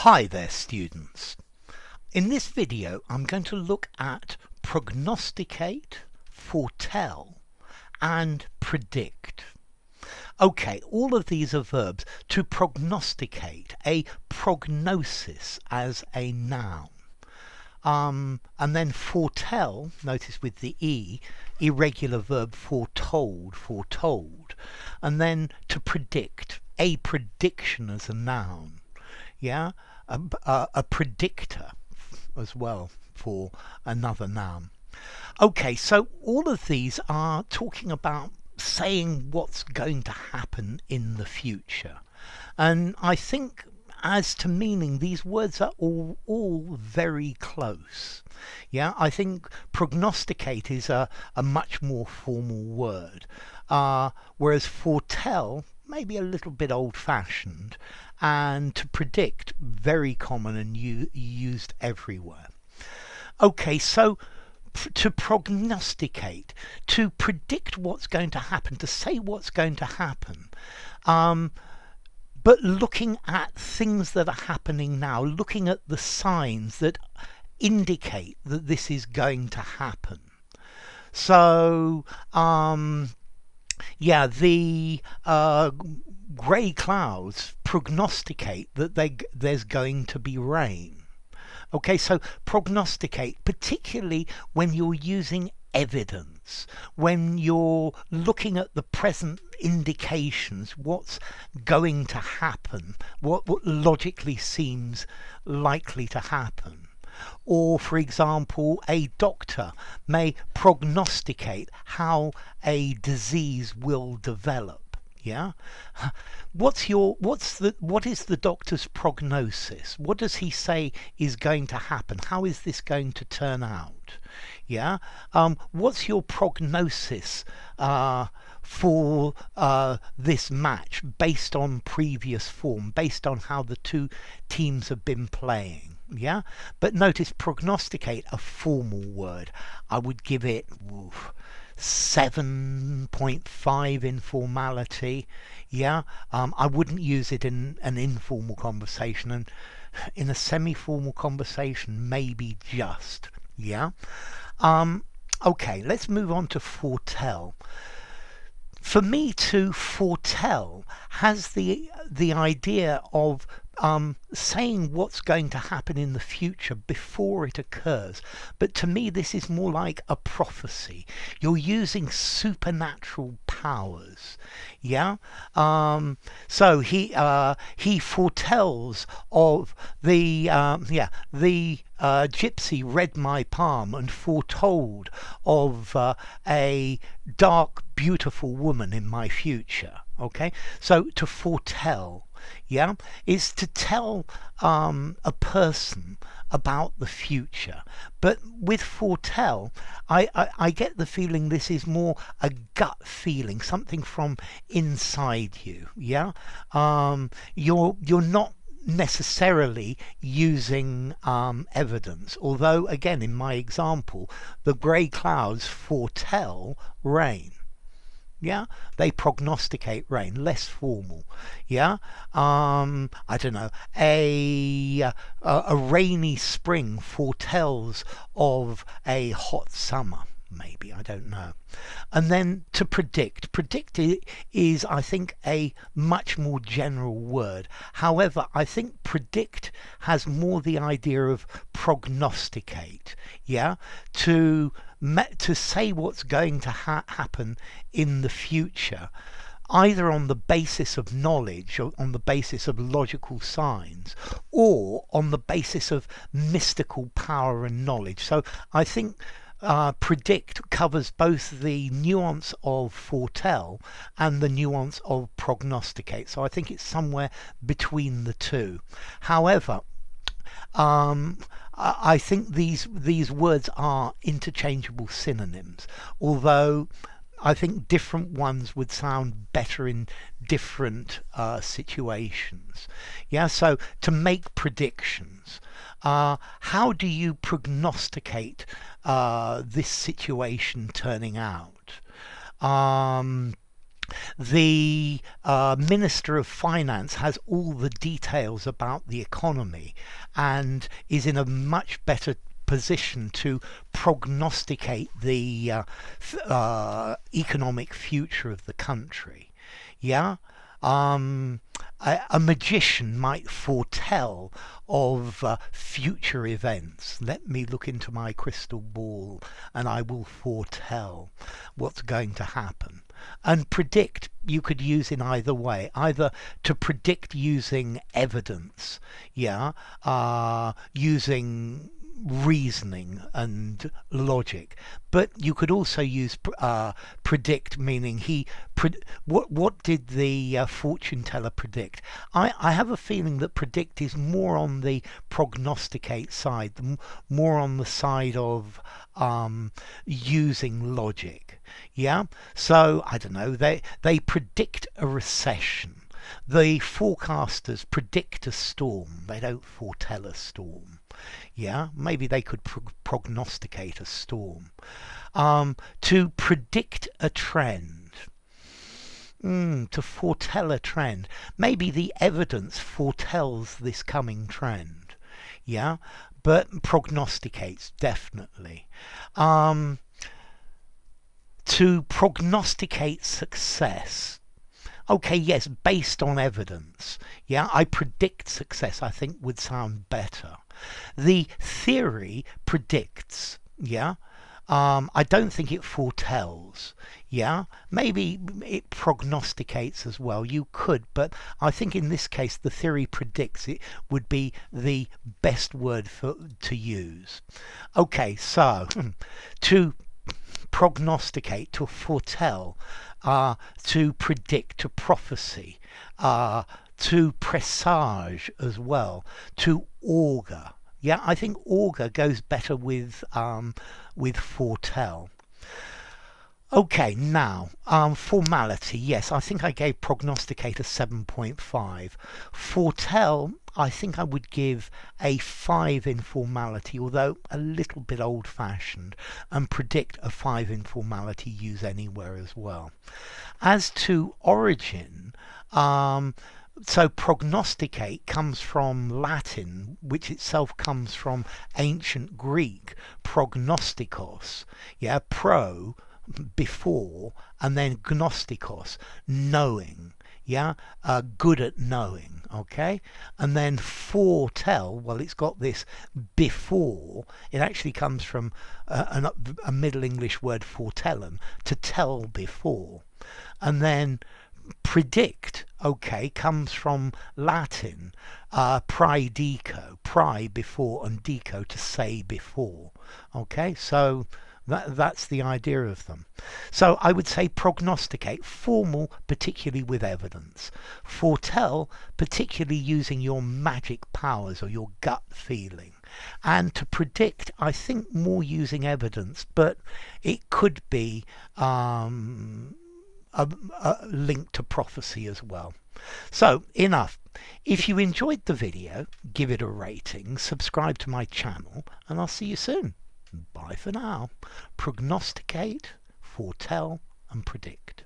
Hi there, students. In this video I'm going to look at prognosticate, foretell and predict. Okay, all of these are verbs. To prognosticate, a prognosis as a noun. And then foretell, notice with the E, irregular verb foretold. And then to predict, a prediction as a noun. Yeah, a predictor as well for another noun. Okay, so all of these are talking about saying what's going to happen in the future. And I think as to meaning, these words are all very close. Yeah, I think prognosticate is a much more formal word, whereas foretell maybe a little bit old-fashioned, and to predict very common and used everywhere. Okay, so to prognosticate, to predict what's going to happen, to say what's going to happen, but looking at things that are happening now, looking at the signs that indicate that this is going to happen. So yeah, the grey clouds prognosticate that there's going to be rain. Okay, so prognosticate, particularly when you're using evidence, when you're looking at the present indications, what's going to happen, what logically seems likely to happen. Or, for example, a doctor may prognosticate how a disease will develop. Yeah, what is the doctor's prognosis? What does he say is going to happen? How is this going to turn out? Yeah, what's your prognosis for this match based on previous form, based on how the two teams have been playing? Yeah, but notice prognosticate, a formal word. I would give it 7.5 in formality. Yeah, I wouldn't use it in an informal conversation, and in a semi-formal conversation maybe just. Yeah. Okay, let's move on to foretell. For me, to foretell has the idea of saying what's going to happen in the future before it occurs. But to me, this is more like a prophecy. You're using supernatural powers. Yeah. So he foretells of the gypsy read my palm and foretold of a dark, beautiful woman in my future. Okay, so to foretell, yeah, is to tell a person about the future. But with foretell, I get the feeling this is more a gut feeling, something from inside you. Yeah, you're not necessarily using evidence, although again in my example the grey clouds foretell rain. Yeah, they prognosticate rain, less formal. Yeah, I don't know, a rainy spring foretells of a hot summer, maybe, I don't know. And then to predict is, I think, a much more general word. However, I think predict has more the idea of prognosticate. Yeah, to say what's going to happen in the future, either on the basis of knowledge or on the basis of logical signs, or on the basis of mystical power and knowledge. So I think predict covers both the nuance of foretell and the nuance of prognosticate. So I think it's somewhere between the two. However, I think these words are interchangeable synonyms, although I think different ones would sound better in different situations. Yeah, so to make predictions, how do you prognosticate this situation turning out? The Minister of Finance has all the details about the economy and is in a much better position to prognosticate the economic future of the country. Yeah? Um, a magician might foretell of future events. Let me look into my crystal ball and I will foretell what's going to happen. And predict you could use in either way, either to predict using evidence, yeah, using reasoning and logic, but you could also use predict, meaning what did the fortune teller predict. I have a feeling that predict is more on the prognosticate side, more on the side of using logic. Yeah, so I don't know, they predict a recession. The forecasters predict a storm, they don't foretell a storm. Yeah, maybe they could prognosticate a storm. To predict a trend. To foretell a trend. Maybe the evidence foretells this coming trend. Yeah, but prognosticates, definitely. To prognosticate success. Okay, yes, based on evidence. Yeah, I predict success, I think would sound better. The theory predicts, yeah. I don't think it foretells, yeah. Maybe it prognosticates as well. You could, but I think in this case the theory predicts it would be the best word to use. Okay, so to prognosticate, to foretell, to predict, to prophecy, to presage as well, to augur. Yeah, I think augur goes better with foretell. Okay, now, formality. Yes, I think I gave prognosticate a 7.5. Foretell, I think I would give a 5 in formality, although a little bit old-fashioned, and predict a 5 in formality, use anywhere as well. As to origin, so prognosticate comes from Latin, which itself comes from ancient Greek, prognostikos, yeah, before, and then gnostikos, knowing, yeah, good at knowing, okay, and then foretell, well, it's got this before, it actually comes from a Middle English word foretellum, to tell before, and then predict, okay, comes from Latin, praedico, pry before, and dico, to say before, okay, so that's the idea of them. So I would say prognosticate, formal, particularly with evidence. Foretell, particularly using your magic powers or your gut feeling. And to predict, I think more using evidence, but it could be a link to prophecy as well. So enough. If you enjoyed the video, give it a rating, subscribe to my channel, and I'll see you soon. Bye for now. Prognosticate, foretell, and predict.